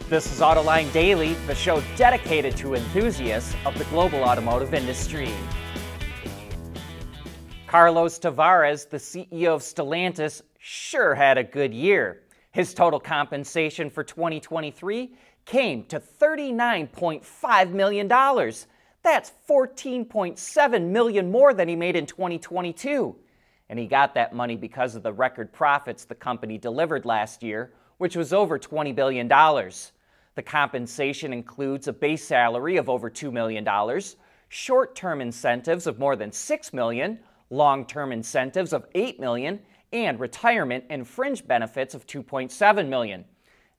This is Autoline Daily, the show dedicated to enthusiasts of the global automotive industry. Carlos Tavares, the CEO of Stellantis, sure had a good year. His total compensation for 2023 came to $39.5 million. That's $14.7 million more than he made in 2022. And he got that money because of the record profits the company delivered last year, which was over $20 billion. The compensation includes a base salary of over $2 million, short-term incentives of more than $6 million, long-term incentives of $8 million, and retirement and fringe benefits of $2.7 million.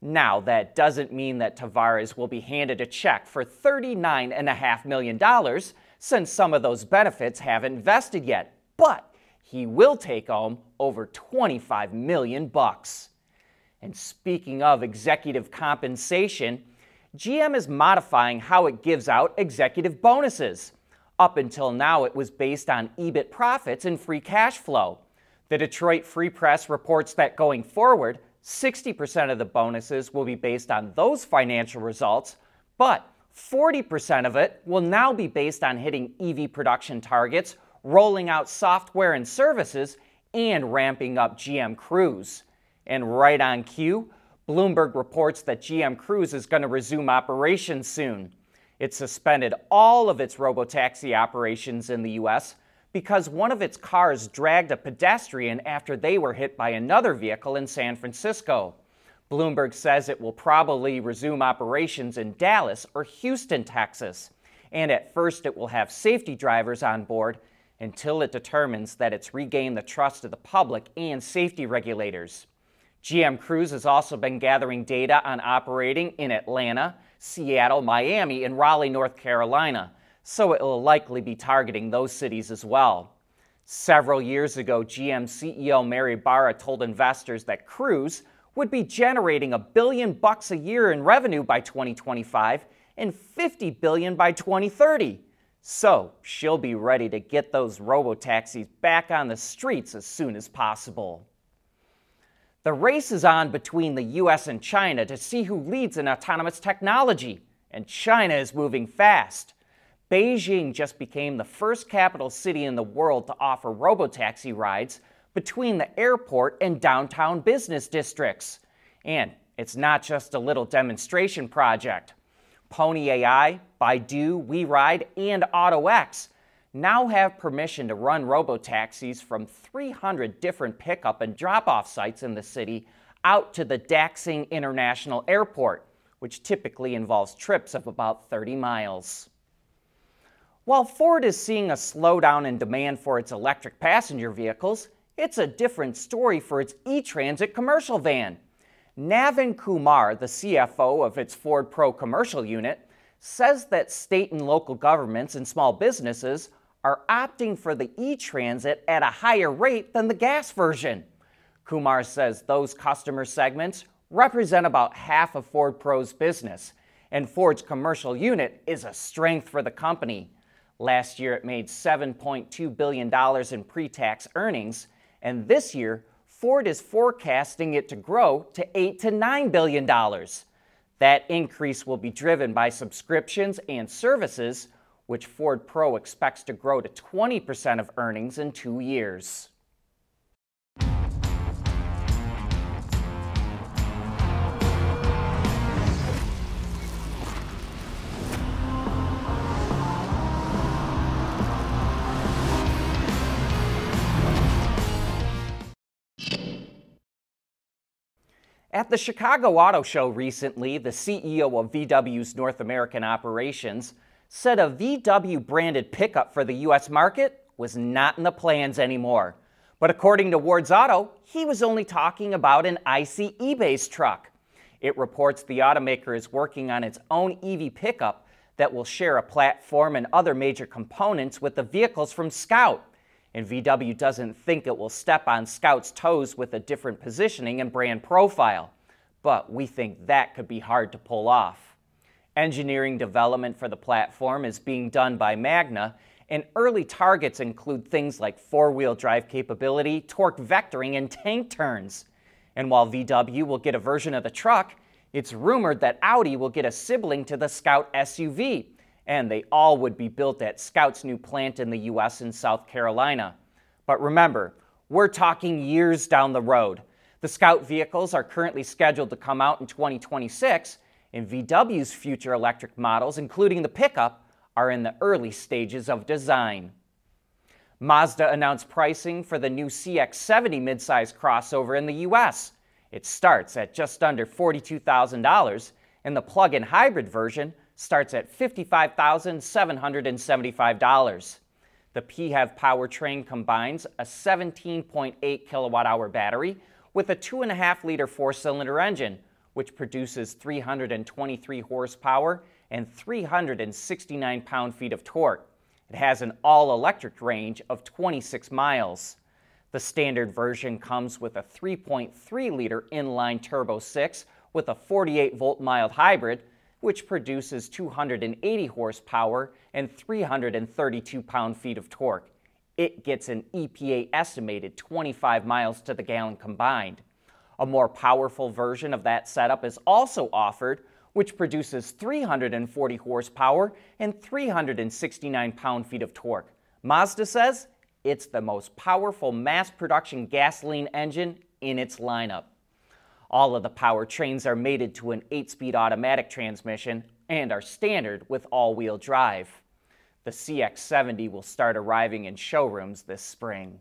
Now, that doesn't mean that Tavares will be handed a check for $39.5 million, since some of those benefits haven't vested yet, but he will take home over $25 million. And speaking of executive compensation, GM is modifying how it gives out executive bonuses. Up until now, it was based on EBIT profits and free cash flow. The Detroit Free Press reports that going forward, 60% of the bonuses will be based on those financial results, but 40% of it will now be based on hitting EV production targets, rolling out software and services, and ramping up GM Cruise. And right on cue, Bloomberg reports that GM Cruise is going to resume operations soon. It suspended all of its Robotaxi operations in the U.S. because one of its cars dragged a pedestrian after they were hit by another vehicle in San Francisco. Bloomberg says it will probably resume operations in Dallas or Houston, Texas. And at first it will have safety drivers on board until it determines that it's regained the trust of the public and safety regulators. GM Cruise has also been gathering data on operating in Atlanta, Seattle, Miami, and Raleigh, North Carolina, so it will likely be targeting those cities as well. Several years ago, GM CEO Mary Barra told investors that Cruise would be generating $1 billion a year in revenue by 2025 and $50 billion by 2030. So she'll be ready to get those robotaxis back on the streets as soon as possible. The race is on between the US and China to see who leads in autonomous technology, and China is moving fast. Beijing just became the first capital city in the world to offer robotaxi rides between the airport and downtown business districts. And it's not just a little demonstration project. Pony AI, Baidu, WeRide, and AutoX now have permission to run robotaxis from 300 different pickup and drop-off sites in the city out to the Daxing International Airport, which typically involves trips of about 30 miles. While Ford is seeing a slowdown in demand for its electric passenger vehicles, it's a different story for its E-Transit commercial van. Navin Kumar, the CFO of its Ford Pro commercial unit, says that state and local governments and small businesses are opting for the E-Transit at a higher rate than the gas version. Kumar says those customer segments represent about half of Ford Pro's business, and Ford's commercial unit is a strength for the company. Last year it made $7.2 billion in pre-tax earnings, and this year Ford is forecasting it to grow to $8 to $9 billion. That increase will be driven by subscriptions and services, which Ford Pro expects to grow to 20% of earnings in 2 years. At the Chicago Auto Show recently, the CEO of VW's North American operations said a VW-branded pickup for the U.S. market was not in the plans anymore. But according to Ward's Auto, he was only talking about an ICE-based truck. It reports the automaker is working on its own EV pickup that will share a platform and other major components with the vehicles from Scout. And VW doesn't think it will step on Scout's toes with a different positioning and brand profile. But we think that could be hard to pull off. Engineering development for the platform is being done by Magna, and early targets include things like four-wheel drive capability, torque vectoring, and tank turns. And while VW will get a version of the truck, It's rumored that Audi will get a sibling to the Scout SUV, and they all would be built at Scout's new plant in the US in South Carolina. But remember, we're talking years down the road. The Scout vehicles are currently scheduled to come out in 2026, and VW's future electric models, including the pickup, are in the early stages of design. Mazda announced pricing for the new CX-70 midsize crossover in the US. It starts at just under $42,000, and the plug-in hybrid version starts at $55,775. The PHEV powertrain combines a 17.8 kilowatt-hour battery with a 2.5-liter four-cylinder engine, which produces 323 horsepower and 369 pound-feet of torque. It has an all-electric range of 26 miles. The standard version comes with a 3.3-liter inline turbo 6 with a 48-volt mild hybrid, which produces 280 horsepower and 332 pound-feet of torque. It gets an EPA estimated 25 miles to the gallon combined. A more powerful version of that setup is also offered, which produces 340 horsepower and 369 pound-feet of torque. Mazda says it's the most powerful mass-production gasoline engine in its lineup. All of the powertrains are mated to an 8-speed automatic transmission and are standard with all-wheel drive. The CX-70 will start arriving in showrooms this spring.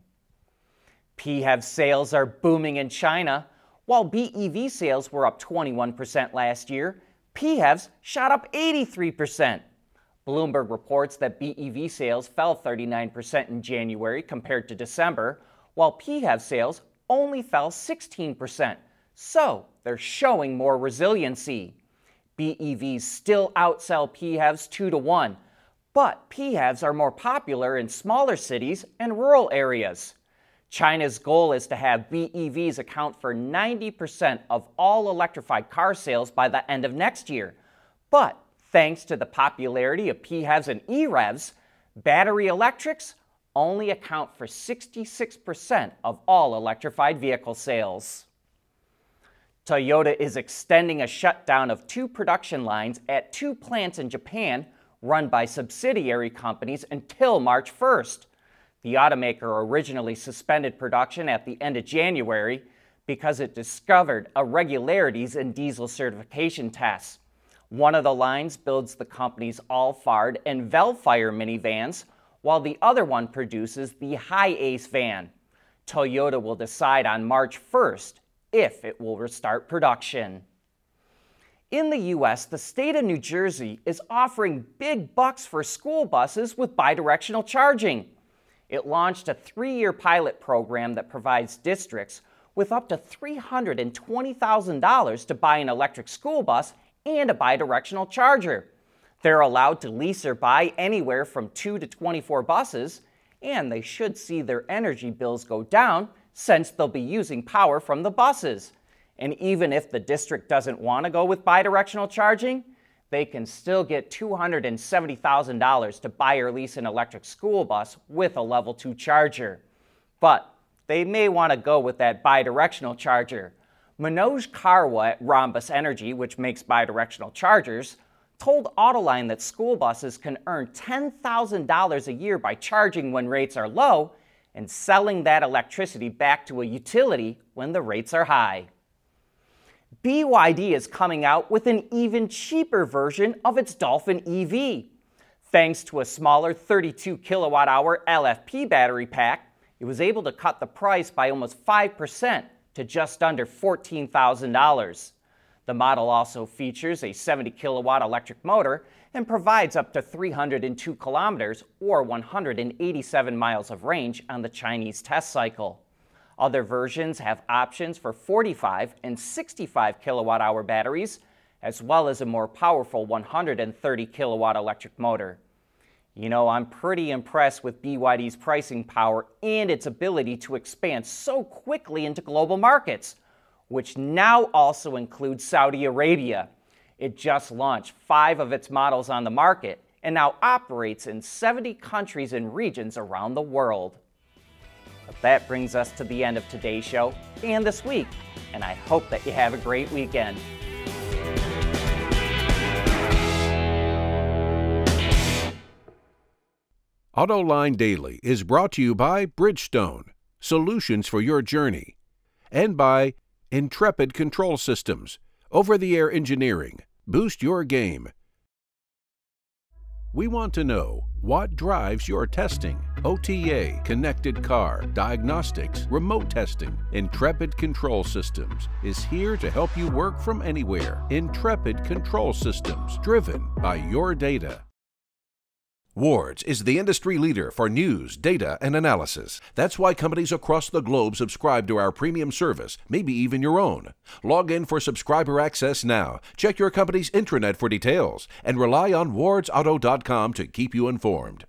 PHEV sales are booming in China. While BEV sales were up 21% last year, PHEVs shot up 83%. Bloomberg reports that BEV sales fell 39% in January compared to December, while PHEV sales only fell 16%. So they're showing more resiliency. BEVs still outsell PHEVs 2-to-1, but PHEVs are more popular in smaller cities and rural areas. China's goal is to have BEVs account for 90% of all electrified car sales by the end of next year. But thanks to the popularity of PHEVs and EREVs, battery electrics only account for 66% of all electrified vehicle sales. Toyota is extending a shutdown of 2 production lines at 2 plants in Japan run by subsidiary companies until March 1st. The automaker originally suspended production at the end of January because it discovered irregularities in diesel certification tests. One of the lines builds the company's Alphard and Velfire minivans, while the other one produces the Hi-Ace van. Toyota will decide on March 1st if it will restart production. In the U.S., the state of New Jersey is offering big bucks for school buses with bidirectional charging. It launched a 3-year pilot program that provides districts with up to $320,000 to buy an electric school bus and a bidirectional charger. They're allowed to lease or buy anywhere from 2 to 24 buses, and they should see their energy bills go down since they'll be using power from the buses. And even if the district doesn't want to go with bidirectional charging, they can still get $270,000 to buy or lease an electric school bus with a level 2 charger. But they may want to go with that bidirectional charger. Manoj Karwa at Rhombus Energy, which makes bidirectional chargers, told Autoline that school buses can earn $10,000 a year by charging when rates are low and selling that electricity back to a utility when the rates are high. BYD is coming out with an even cheaper version of its Dolphin EV. Thanks to a smaller 32 kilowatt-hour LFP battery pack, it was able to cut the price by almost 5% to just under $14,000. The model also features a 70 kilowatt electric motor and provides up to 302 kilometers or 187 miles of range on the Chinese test cycle. Other versions have options for 45 and 65 kilowatt-hour batteries, as well as a more powerful 130 kilowatt electric motor. You know, I'm pretty impressed with BYD's pricing power and its ability to expand so quickly into global markets, which now also includes Saudi Arabia. It just launched 5 of its models on the market and now operates in 70 countries and regions around the world. But that brings us to the end of today's show and this week, and I hope that you have a great weekend. Autoline Daily is brought to you by Bridgestone, solutions for your journey, and by Intrepid Control Systems, over-the-air engineering. Boost your game. We want to know what drives your testing. OTA, connected car, diagnostics, remote testing. Intrepid Control Systems is here to help you work from anywhere. Intrepid Control Systems, driven by your data. Wards is the industry leader for news, data, and analysis. That's why companies across the globe subscribe to our premium service, maybe even your own. Log in for subscriber access now. Check your company's intranet for details and rely on wardsauto.com to keep you informed.